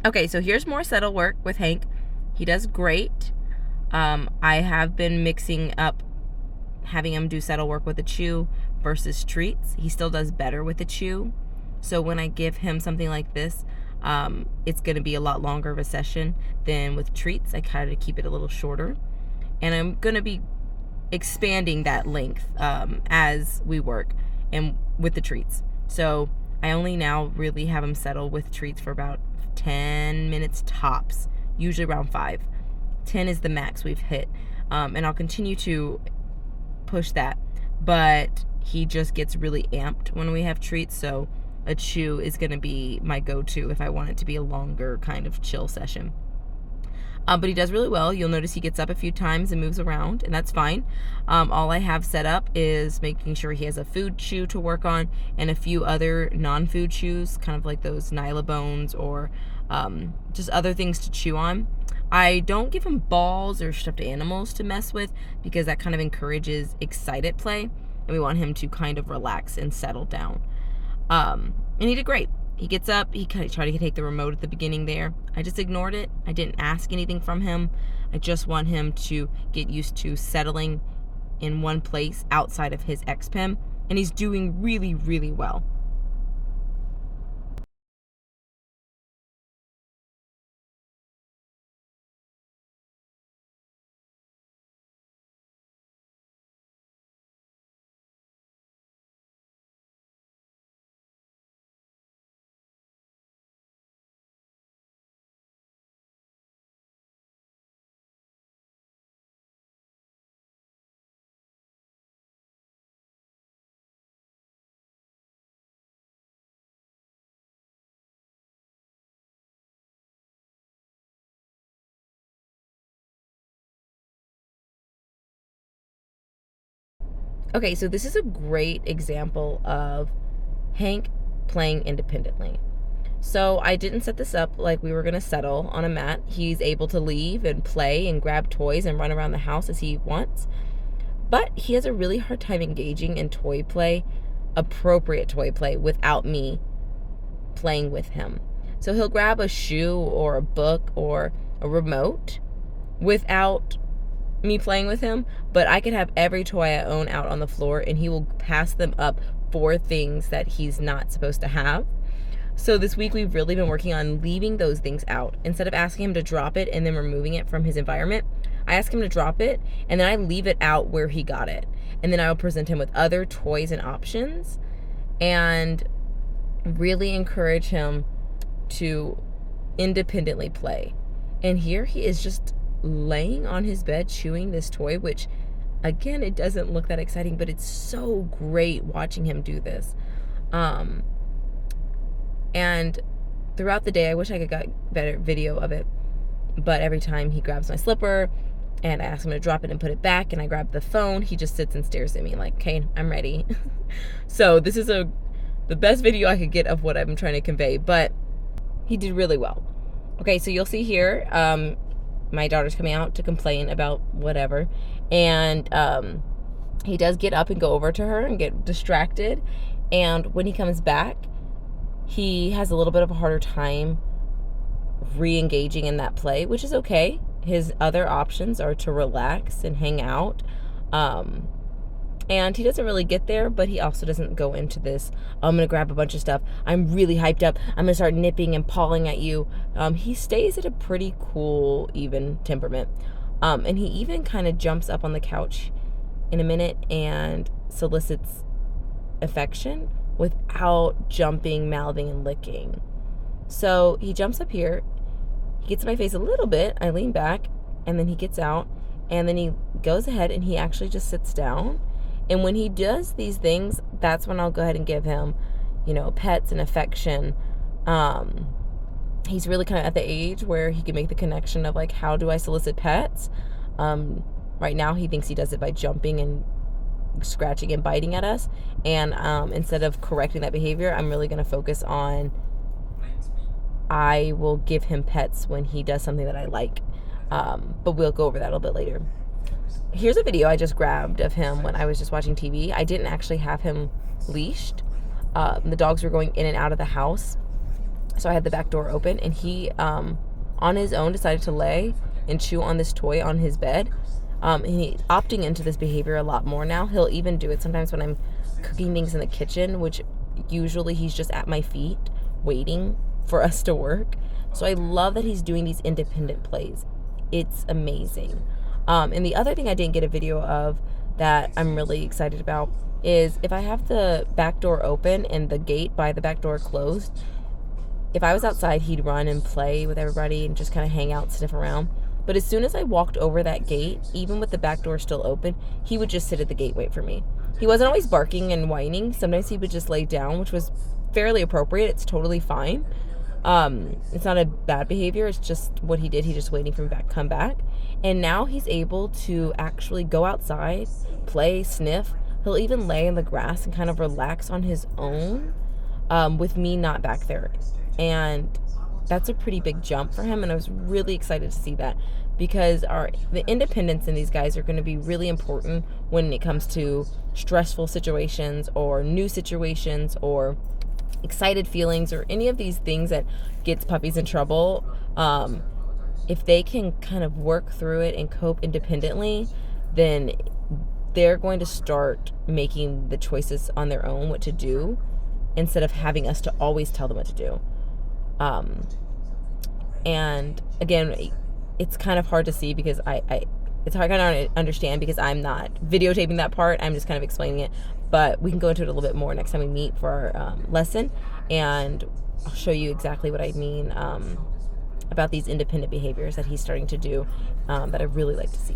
Okay, so here's more settle work with Hank. He does great. I have been mixing up having him do settle work with a chew versus treats. He still does better with a chew. So when I give him something like this, it's going to be a lot longer of a session than with treats. I kind of keep it a little shorter. And I'm going to be expanding that length as we work and with the treats. So I only now really have him settle with treats for about 10 minutes tops, usually around 5. 10 is the max we've hit. And I'll continue to push that, but he just gets really amped when we have treats, so a chew is going to be my go-to if I want it to be a longer kind of chill session. But he does really well. You'll notice he gets up a few times and moves around, and that's fine. All I have set up is making sure he has a food chew to work on and a few other non-food chews, kind of like those Nylabones or just other things to chew on. I don't give him balls or stuffed animals to mess with because that kind of encourages excited play, and we want him to kind of relax and settle down. And he did great. He gets up, he tried to take the remote at the beginning there. I just ignored it. I didn't ask anything from him. I just want him to get used to settling in one place outside of his X-Pen, and he's doing really, really well. Okay, so this is a great example of Hank playing independently. So I didn't set this up like we were going to settle on a mat. He's able to leave and play and grab toys and run around the house as he wants. But he has a really hard time engaging in toy play, appropriate toy play, without me playing with him. So he'll grab a shoe or a book or a remote without me playing with him, but I could have every toy I own out on the floor and he will pass them up for things that he's not supposed to have. So this week we've really been working on leaving those things out. Instead of asking him to drop it and then removing it from his environment, I ask him to drop it and then I leave it out where he got it. And then I will present him with other toys and options and really encourage him to independently play. And here he is just laying on his bed chewing this toy, which again, it doesn't look that exciting, but it's so great watching him do this. And throughout the day, I wish I could get better video of it, but every time he grabs my slipper and I ask him to drop it and put it back and I grab the phone, he just sits and stares at me like, okay, I'm ready. So this is the best video I could get of what I'm trying to convey, but he did really well. Okay, so you'll see here, my daughter's coming out to complain about whatever, and he does get up and go over to her and get distracted, and when he comes back, he has a little bit of a harder time re-engaging in that play, which is okay. His other options are to relax and hang out, and he doesn't really get there, but he also doesn't go into this, I'm gonna grab a bunch of stuff, I'm really hyped up, I'm gonna start nipping and pawing at you. He stays at a pretty cool, even temperament, and he even kind of jumps up on the couch in a minute and solicits affection without jumping, mouthing, and licking. So he jumps up here, he gets in my face a little bit, I lean back, and then he gets out, and then he goes ahead and he actually just sits down. And when he does these things, that's when I'll go ahead and give him, pets and affection. He's really kind of at the age where he can make the connection of like, how do I solicit pets? Right now he thinks he does it by jumping and scratching and biting at us. And instead of correcting that behavior, I'm really going to focus on, I will give him pets when he does something that I like. But we'll go over that a little bit later. Here's a video I just grabbed of him when I was just watching TV. I didn't actually have him leashed. The dogs were going in and out of the house. So I had the back door open, and he, on his own, decided to lay and chew on this toy on his bed. And he's opting into this behavior a lot more now. He'll even do it sometimes when I'm cooking things in the kitchen, which usually he's just at my feet waiting for us to work. So I love that he's doing these independent plays. It's amazing. And the other thing I didn't get a video of that I'm really excited about is if I have the back door open and the gate by the back door closed, if I was outside, he'd run and play with everybody and just kind of hang out, sniff around. But as soon as I walked over that gate, even with the back door still open, he would just sit at the gate, wait for me. He wasn't always barking and whining. Sometimes he would just lay down, which was fairly appropriate. It's totally fine. It's not a bad behavior. It's just what he did. He's just waiting for me to come back. And now he's able to actually go outside, play, sniff. He'll even lay in the grass and kind of relax on his own, with me not back there. And that's a pretty big jump for him, and I was really excited to see that, because the independence in these guys are going to be really important when it comes to stressful situations or new situations or excited feelings or any of these things that gets puppies in trouble. If they can kind of work through it and cope independently, then they're going to start making the choices on their own what to do, instead of having us to always tell them what to do. And again, it's kind of hard to see because it's hard to understand because I'm not videotaping that part. I'm just kind of explaining it, but we can go into it a little bit more next time we meet for our lesson, and I'll show you exactly what I mean about these independent behaviors that he's starting to do, that I really like to see.